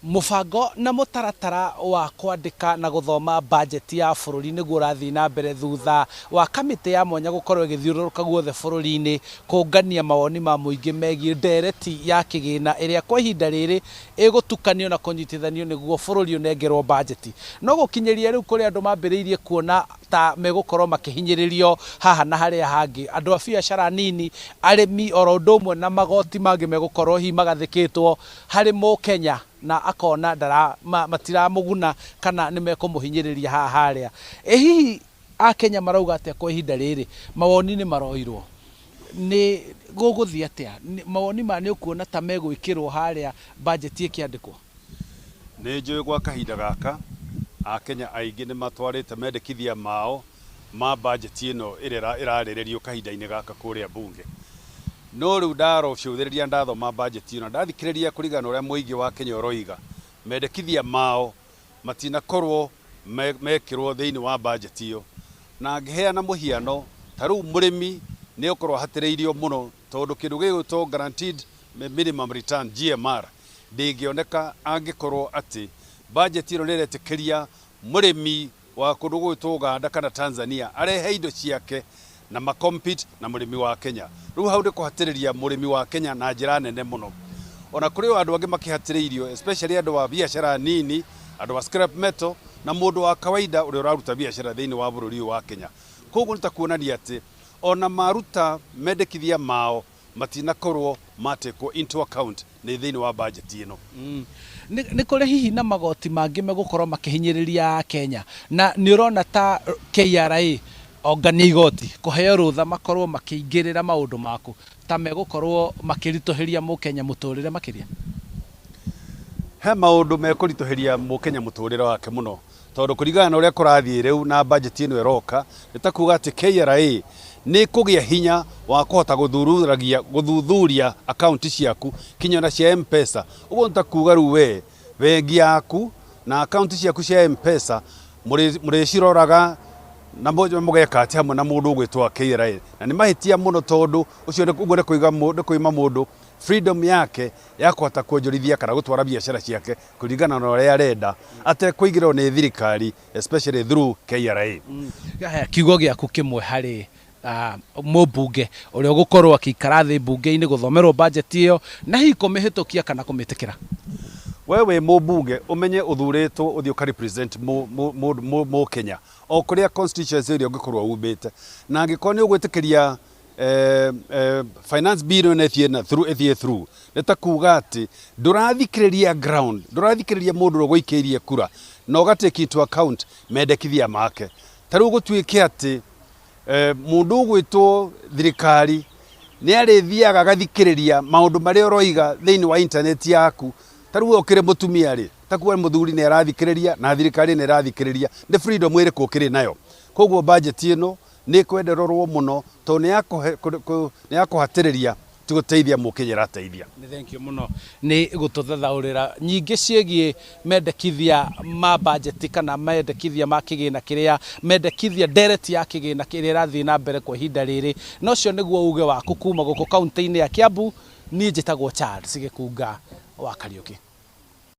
Mubango na mutaratara wa kwandika na guthoma budget ya bururi niguo rathi na mbere thutha wa kamite ya mwanya gukorwo igithiururuka guothe bururi-ini kungania mawoni ma muingi megie ndereti ya kigina iria kwa ihinda riri igutukanio na kunyitithanio niguo bururi unengerwo budget. No gukinyeria riu kuri andu mambiriirie kuona ta megukorwo makihinyiririo haha na haria hangi, andu a biacara nini, arimi oro undu umwe na magoti mangi megukorwo hi magathikitwo hari mu Kenya na akona matiramuguna kana nimekumuhinyiriria haha haria. Hihi a Kenya marauga atia kwa ihinda riri mawoni ni maroirwo ni guguthii atia mawoni ma ni ukuona ta megwikirwo haria budget ikiandikwo? Ni njui gwa kahinda gaka a Kenya aingi ni matwarite mendekithia mao ma budget ino iria irarirerio kahinda-ini gaka kuria bunge. No riu ndarocuthiria ndathoma budget ino ndathikiriria kurigana uria muingi wa Kenya uroiga mendekithia mao matinakorwo mekirwo thiini wa budget iyo, na ngiheana muhiano ta riu murimi ni ukorwo hatiriirio muno tondu kindu gigwitwo guaranteed minimum return GMR ndingioneka angikorwo ati budget ino niretikiria murimi wa kundu gwitwo Uganda kana Tanzania arehe indo ciake na makompete na murimi wa Kenya. Riu hau ndi kuhatiriria murimi wa Kenya na njira nene muno. Ona kuri andu angi makihatiriirio, especially andu wa biashara nini, andu wa scrap metal na mundu wa kawaida uri uraruta biashara thiini wa bururi wa Kenya. Koguo nitakuonania ati ona maruta mendekithia mao matinakorwo matekwo into account ni thiini wa budget ino. Ni kuri hihi na magoti mangi megukorwo makihinyiriria Kenya, na ni urona ta KRA ongania igoti kuheo rutha makorwo makiingirira maundu maku ta megukorwo makirituhiria mukenya muturire makiria? He maundu mekurituhiria mukenya muturire wake muno tondu kurigana na uria kurathii riu na budget ino iroka nitakuga ati KRA ni kugia hinya wa kuhota guthuthuria account ciaku kinya na cia M-Pesa. Uguo nitakuga riu we bengi yaku na account ciaku cia M-Pesa muriciroraga na mugeka ati hamwe na mundu ugwitwa KRA, na ni mahitia muno tondu ucio uguo ni kuima mundu freedom yake ya kuhota kuonjorithia kana gutwara biashara ciake kuringana na uria arenda ate kuigirwo ni thirikari especially through KRA. Kiugo giaku kimwe hari mubunge uria gukorwo akikara thi bunge-ini guthomerwo budget iyo na hi kumihitukia kana kumitikira? Wewe mubunge umenye uthuritwo uthio ka represent mu Kenya o kuria constituency iria ungikorwo umbite, na angikorwo ni ugwitikiria finance bill na through nitakuga ati ndurathikiriria ground, ndurathikiriria mundu ugwikirie kura na ugatake into account mendekithia make. Tariu gutuike ati mundu ugwitwo thirikari ni arithiaga agathikiriria maundu maria uroiga thiini wa internet yaku. Tariu okire mutumia ri takuwa muthuri ni arathikiriria na thirikari ni irathikiriria, ndi freedom iriku ukiri nayo. Koguo budget ino ni kwenderorwo muno to ni yakuhatiriria tiguteithia mukenya rateithia. Thank you muno ni gututhathaurira nyingi ciegie mendekithia ma budget kana mendekithia ma kigina kiria mendekithia ndereti ya kigina kiria rathi na mbere kwa ihinda riri. No cio niguo uge waku kuma guku kaunti-ini ya Kiambu. Ni njitagwo Charles Gikunga wa Kariuki.